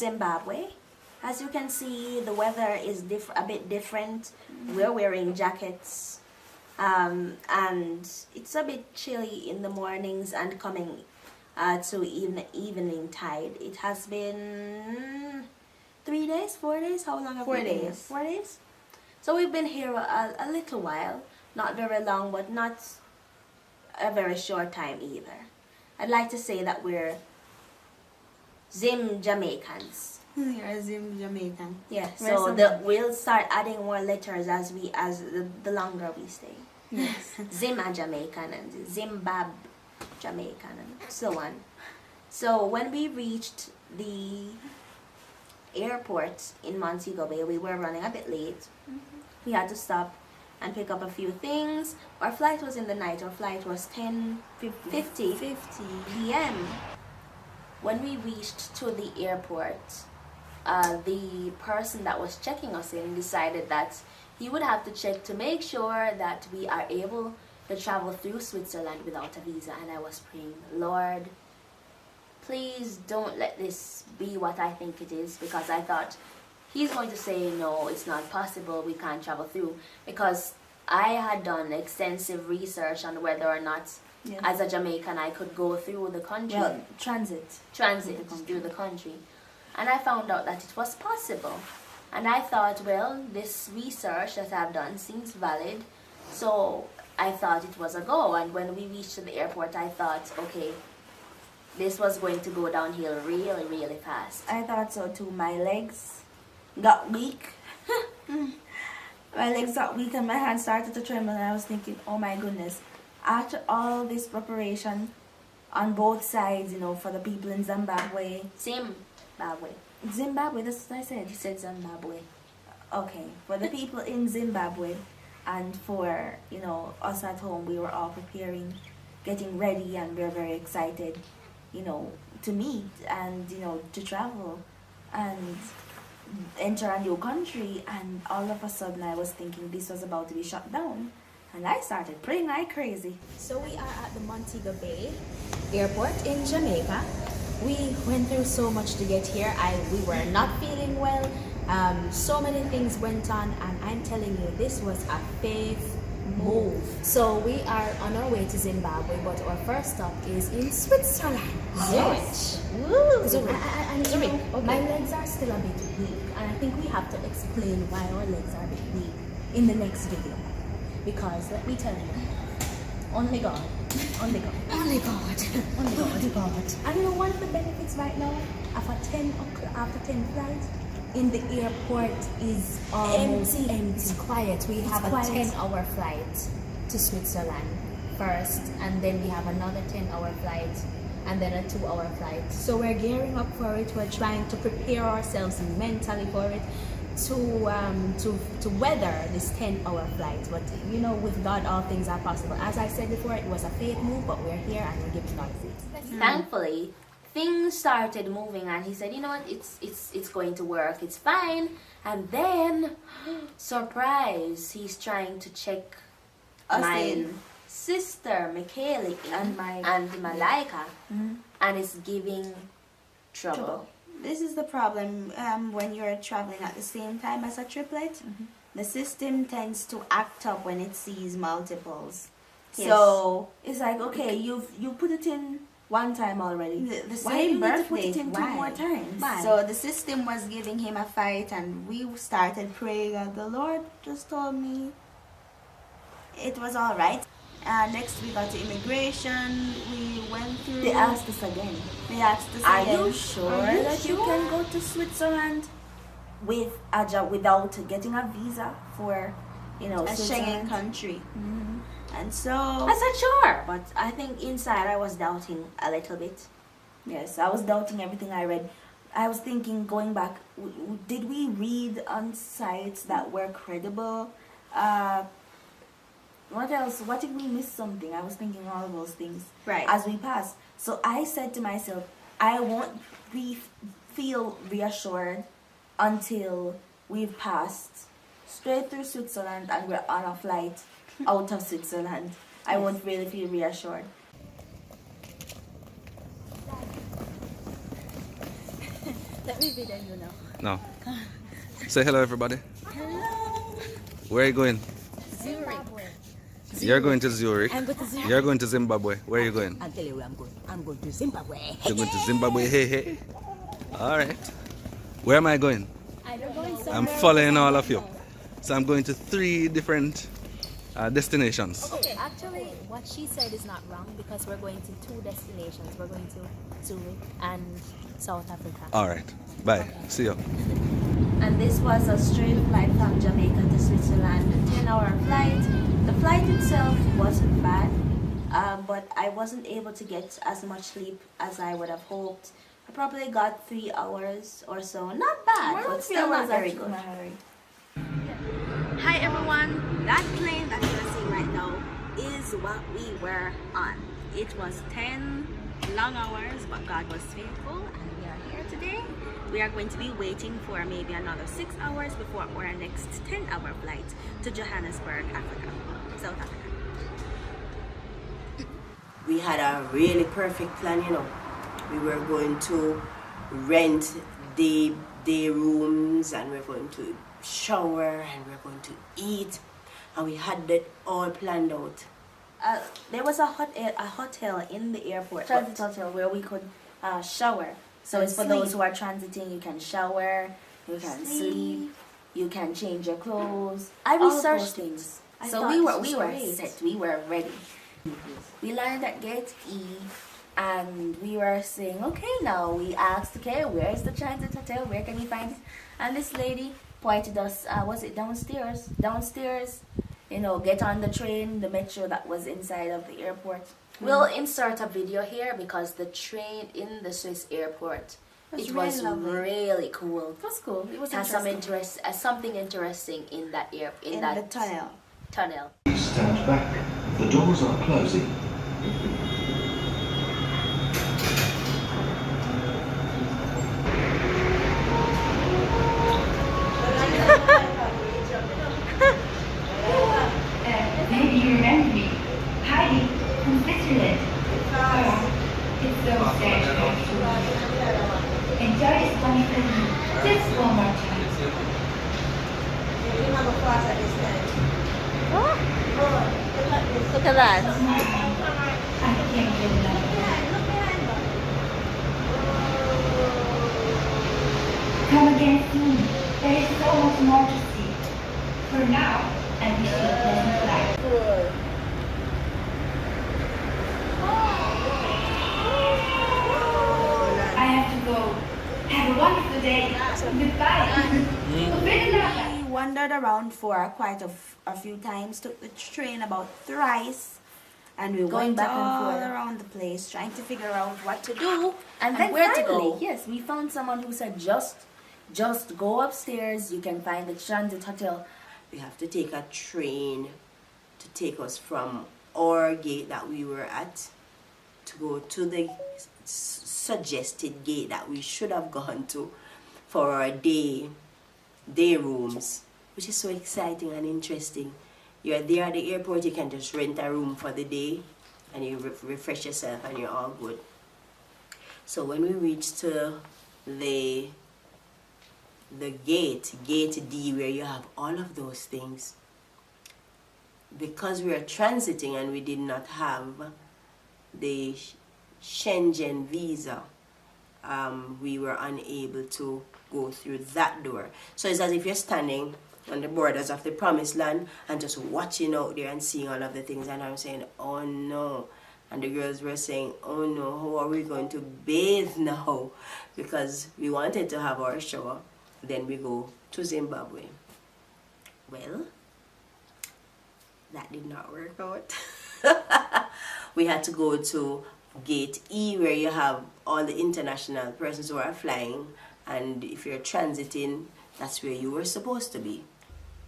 Zimbabwe. As you can see, the weather is a bit different. We're wearing jackets, and it's a bit chilly in the mornings and coming to evening tide. It has been 3 days, 4 days. How long have 4 we been here? days. 4 days. So we've been here a little while, not very long, but not a very short time either. I'd like to say that we're Jamaicans. You're a Jamaican. Yeah, Where's so some- we'll start adding more letters as the longer we stay. Yes. Zim Jamaican and Zimbabwe Jamaican and so on. So when we reached the airport in Montego Bay, we were running a bit late. We had to stop and pick up a few things. Our flight was in the night. Our flight was 10:50 p.m. When we reached to the airport, the person that was checking us in decided that he would have to check to make sure that we are able to travel through Switzerland without a visa. And I was praying, Lord, please don't let this be what I think it is, because I thought he's going to say, no, it's not possible, we can't travel through, because I had done extensive research on whether or not Yes. as a Jamaican I could go through the country, Well, transit. transit through the country, and I found out that it was possible. And I thought, well, this research that I've done seems valid, so I thought it was a go. And when we reached the airport, I thought, okay, this was going to go downhill really, really fast. I thought so too. My legs got weak. My legs got weak and my hands started to tremble, and I was thinking, oh my goodness, after all this preparation on both sides, you know, for the people in Zimbabwe. Zimbabwe, that's what I said. He said Zimbabwe. Okay, for the people in Zimbabwe and for, you know, us at home, we were all preparing, getting ready, and we are very excited, you know, to meet and, you know, to travel and enter a new country. And all of a sudden I was thinking this was about to be shut down, and I started praying like crazy. So we are at the Montego Bay airport in Jamaica. We went through so much to get here. We were not feeling well. So many things went on, and I'm telling you, this was a faith move. So we are on our way to Zimbabwe, but our first stop is in Switzerland. Yes. Woo! Zurich. Okay. My legs are still a bit weak, and I think we have to explain why our legs are a bit weak in the next video. Because let me tell you, only God. Only God. Only God. Only God. Only God. And you know, one of the benefits right now after 10 flight in the airport is almost empty. It's quiet. We have a 10-hour flight to Switzerland first, and then we have another 10-hour flight, and then a 2-hour flight. So we're gearing up for it. We're trying to prepare ourselves mentally for it, to weather this 10-hour flight. But you know, with God all things are possible. As I said before, it was a faith move, but we're here and we give God thanks. Thankfully, things started moving, and he said, you know what, it's going to work, it's fine. And then surprise, he's trying to check my sister Michaela and Malaika, and it's giving trouble. This is the problem when you're traveling at the same time as a triplet. The system tends to act up when it sees multiples. Yes. So it's like, okay, you put it in one time already. The same birthday. Put it in 2 more times. Why? So the system was giving him a fight, and we started praying, and the Lord just told me it was all right. Next we got to immigration. We went through. They asked us again. Are you sure that you can go to Switzerland without getting a visa for, you know, a Schengen Schengen country? And so I said sure, but I think inside I was doubting a little bit. yes, I was doubting everything I read. I was thinking, going back, did we read on sites that were credible? What else? What if we missed something? I was thinking all of those things as we passed. So I said to myself, I won't feel reassured until we've passed straight through Switzerland and we're on a flight out of Switzerland. I won't really feel reassured. Let me video you now. No. Say hello, everybody. Hello. Where are you going? Zurich. You're going to Zurich. I'm going to Zurich. You're going to Zimbabwe. Where are you going? I'll tell you where I'm going. I'm going to Zimbabwe. You're going to Zimbabwe. Hey, hey. All right. Where am I going? I don't know. I'm following all of you. So I'm going to 3 different destinations. Okay, actually, what she said is not wrong because we're going to 2 destinations. We're going to Zurich and South Africa. All right. Bye. See you. And this was a straight flight from Jamaica to Switzerland, a 10-hour flight. The flight itself wasn't bad, but I wasn't able to get as much sleep as I would have hoped. I probably got 3 hours or so. Not bad, but still not very good. Hi everyone, that plane that you're seeing right now is what we were on. It was 10 long hours, but God was faithful and we are here today. We are going to be waiting for maybe another 6 hours before our next 10-hour flight to Johannesburg, Africa, South Africa. We had a really perfect plan, you know. We were going to rent day rooms and we're going to shower and we're going to eat, and we had that all planned out. There was a hotel in the airport, Transit hotel where we could shower. So it's for those who are transiting. You can shower, you can sleep, you can change your clothes. I all researched those things. I So thought we this were was great. set. We were ready. We landed at Gate E, and we were saying, okay, now we asked, okay, where is the transit hotel? Where can we find it? And this lady pointed us, was it downstairs? Downstairs, you know, get on the train, the metro that was inside of the airport. We'll insert a video here because the train in the Swiss airport, it was lovely. really cool. It was cool. It was It has some interesting. something interesting in that in that the tunnel. tunnel. Stand back. The doors are closing. Maybe you remember me. Heidi from Switzerland. Oh, it's so sad to have to. Enjoy this wonderful view. Just one more time. Look at that. I can't get enough. Come again soon. There is so much more to see. For now, I wish you a pleasant flight. I have to go. Have a wonderful day. Goodbye. Good luck. We wandered around for quite a few times, took the train about thrice, and we Going went back and all forth. around the place trying to figure out what to do And and then where to finally, go. Yes, we found someone who said just go upstairs. You can find the transit hotel. We have to take a train to take us from our gate that we were at to go to the suggested gate that we should have gone to for our day rooms, which is so exciting and interesting. You're there at the airport, you can just rent a room for the day and you refresh yourself and you're all good. So when we reached to the gate D, where you have all of those things, because we are transiting and we did not have the Schengen visa, we were unable to go through that door. So it's as if you're standing on the borders of the promised land and just watching out there and seeing all of the things, and I'm saying, oh no. And the girls were saying, oh no, how are we going to bathe now? Because we wanted to have our shower, then we go to Zimbabwe. Well, that did not work out. We had to go to gate E, where you have all the international persons who are flying, and if you're transiting, that's where you were supposed to be.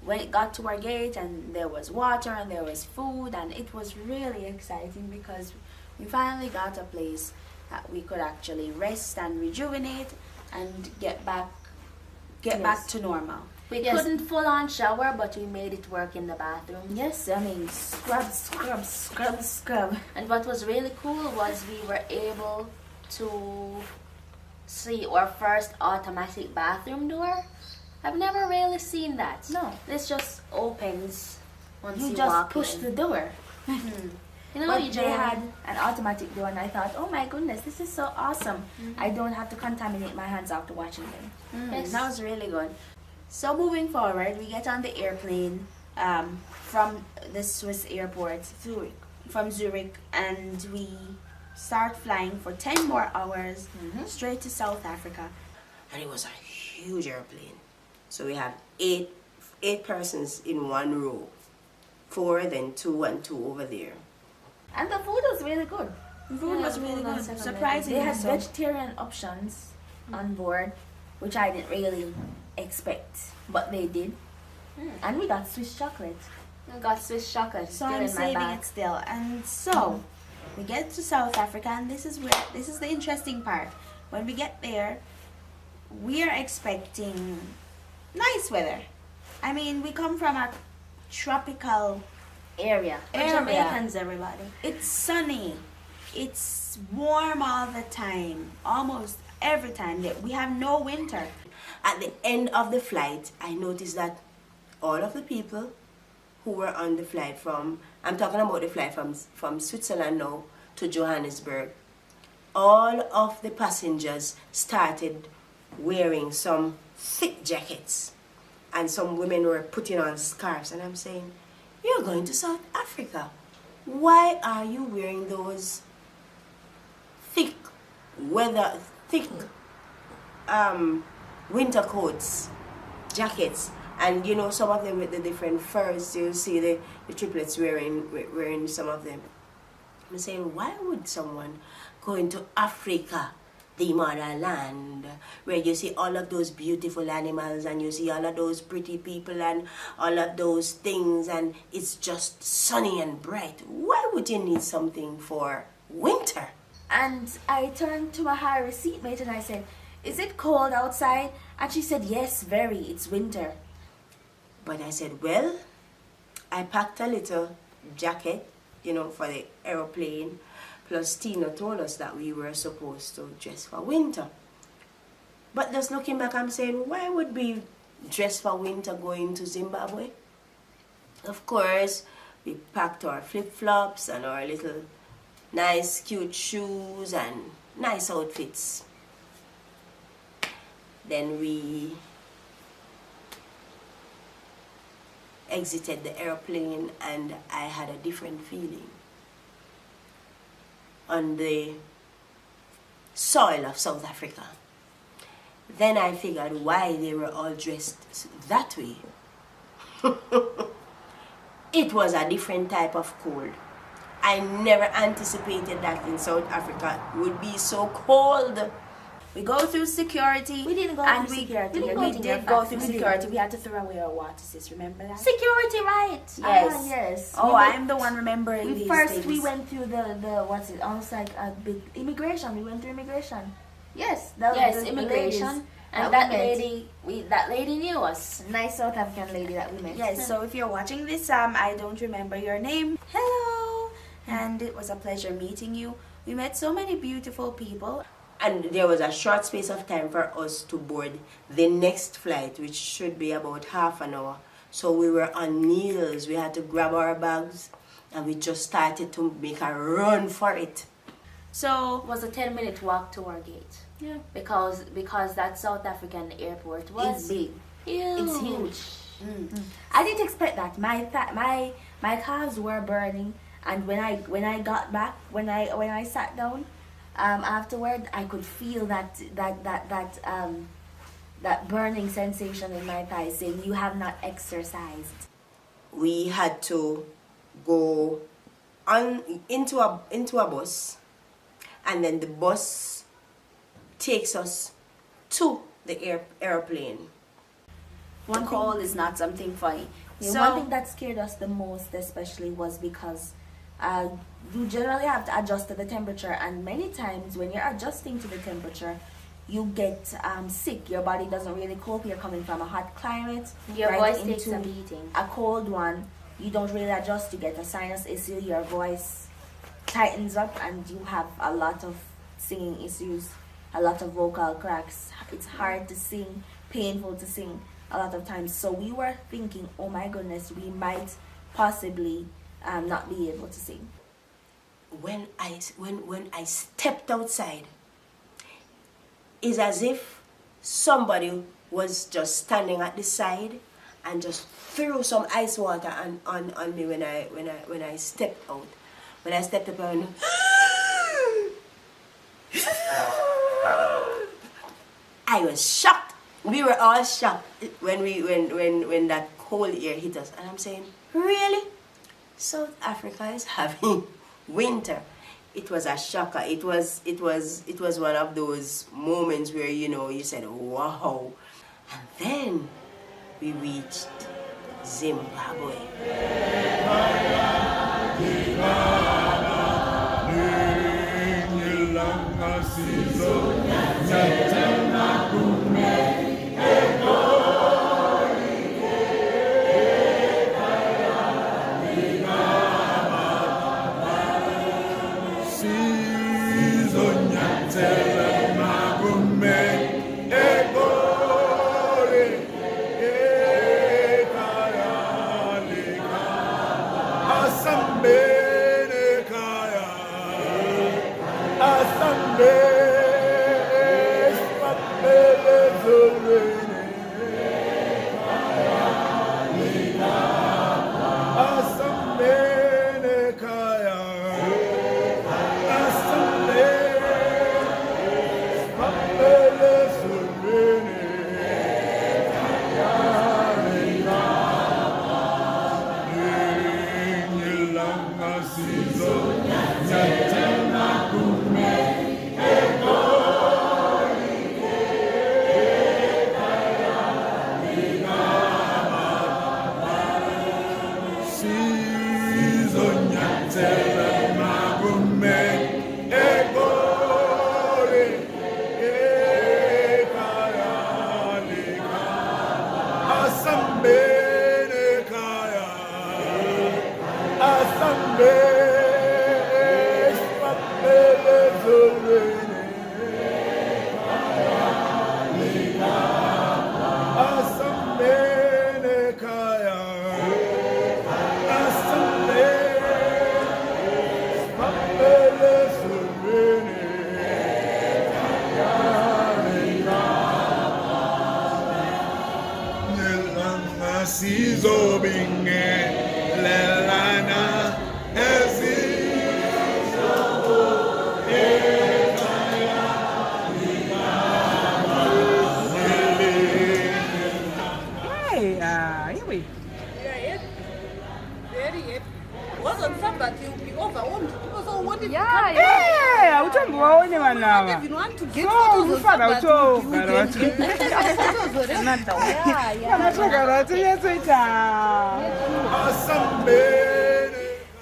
When it got to our gate, and there was water and there was food, and it was really exciting because we finally got a place that we could actually rest and rejuvenate and get back to normal. We Yes. couldn't full on shower, but we made it work in the bathroom. Yes, I mean scrub. And what was really cool was we were able to see our first automatic bathroom door. I've never really seen that. No. This just opens once you, You just walk push in. the door. You know, But you they just had an automatic door, and I thought, oh my goodness, this is so awesome. I don't have to contaminate my hands after washing them. Yes. That was really good. So moving forward, we get on the airplane from the Swiss airport, from Zurich, and we start flying for 10 more hours straight to South Africa. And it was a huge airplane. So we had eight persons in one row. 4, then 2 and 2 over there. And the food was really good. The food Yeah, was the really food was good. second Surprisingly, they had so. vegetarian options on board, which I didn't really expect, but they did. And we got Swiss chocolate. I got Swiss chocolate. So still I'm in my saving bag. it still. And so we get to South Africa, and this is the interesting part. When we get there, we are expecting nice weather. I mean, we come from a tropical area. We're area. Jamaicans, everybody. It's sunny. It's warm all the time. Almost every time. We have no winter. At the end of the flight, I noticed that all of the people who were on the flight I'm talking about the flight from Switzerland now to Johannesburg, all of the passengers started wearing some thick jackets, and some women were putting on scarves, and I'm saying, you're going to South Africa. Why are you wearing those thick winter coats, jackets? And you know, some of them with the different furs, you see the triplets wearing some of them. I'm saying, why would someone go into Africa, the motherland, where you see all of those beautiful animals and you see all of those pretty people and all of those things, and it's just sunny and bright? Why would you need something for winter? And I turned to my high seatmate and I said, is it cold outside? And she said, yes, very. It's winter. But I said, well, I packed a little jacket, you know, for the aeroplane. Plus, Tina told us that we were supposed to dress for winter. But just looking back, I'm saying, why would we dress for winter going to Zimbabwe? Of course, we packed our flip-flops and our little nice, cute shoes and nice outfits. Then we exited the airplane and I had a different feeling. On the soil of South Africa. Then I figured why they were all dressed that way. It was a different type of cold. I never anticipated that in South Africa it would be so cold. We go through security. We didn't go and through we, security. We, You're we getting your did go facts. through We security. didn't. We had to throw away our water, sis. Remember that? Security, right? Yes. Ah, yes. Oh, We I'm the one remembering We these first things. we went through the what's it? Almost like a big immigration. We went through immigration. Yes, Yes, the immigration. ladies And that that lady knew us. Nice South African lady that we met. Yes, so if you're watching this, I don't remember your name. Hello! And it was a pleasure meeting you. We met so many beautiful people. And there was a short space of time for us to board the next flight, which should be about half an hour. So we were on knees. We had to grab our bags and we just started to make a run for it. So, It was a 10-minute walk to our gate. yeah. Because that South African airport was It's big. huge. It's huge. I didn't expect that. My calves were burning, and when I got back, when I sat down, afterward, I could feel that burning sensation in my thighs, saying, "You have not exercised." We had to go into a bus, and then the bus takes us to the airplane. One cold is not something funny. Yeah, So one thing that scared us the most, especially, was because you generally have to adjust to the temperature, and many times when you're adjusting to the temperature, you get sick. Your body doesn't really cope. You're coming from a hot climate, Your right voice takes into a beating. a cold one. You don't really adjust. You get a sinus issue. Your voice tightens up, and you have a lot of singing issues. a lot of vocal cracks. It's hard to sing, painful to sing a lot of times. So we were thinking, oh my goodness, we might possibly not be able to sing. When I stepped outside, it's as if somebody was just standing at the side and just threw some ice water on me when I stepped out. When I stepped up and I was shocked. We were all shocked when that cold air hit us. And I'm saying, really? South Africa is having winter. It was a shocker. It was one of those moments where, you know, you said, wow. And then we reached Zimbabwe.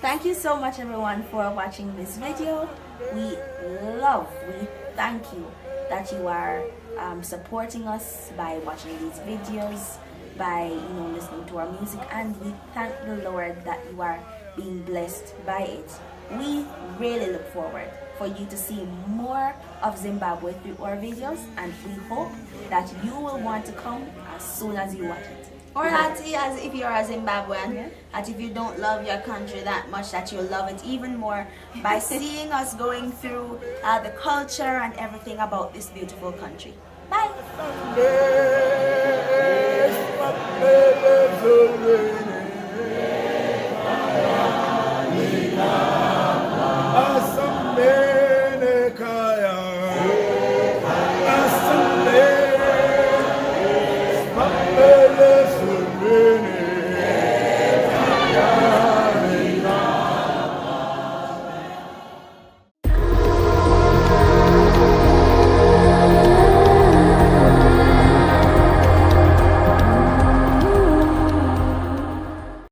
Thank you so much everyone for watching this video. We thank you that you are supporting us by watching these videos, by listening to our music, and we thank the Lord that you are being blessed by it. We really look forward for you to see more of Zimbabwe through our videos, and we hope that you will want to come as soon as you watch it. Or that as if you're a Zimbabwean, that if you don't love your country that much, that you'll love it even more by seeing us going through the culture and everything about this beautiful country. Bye!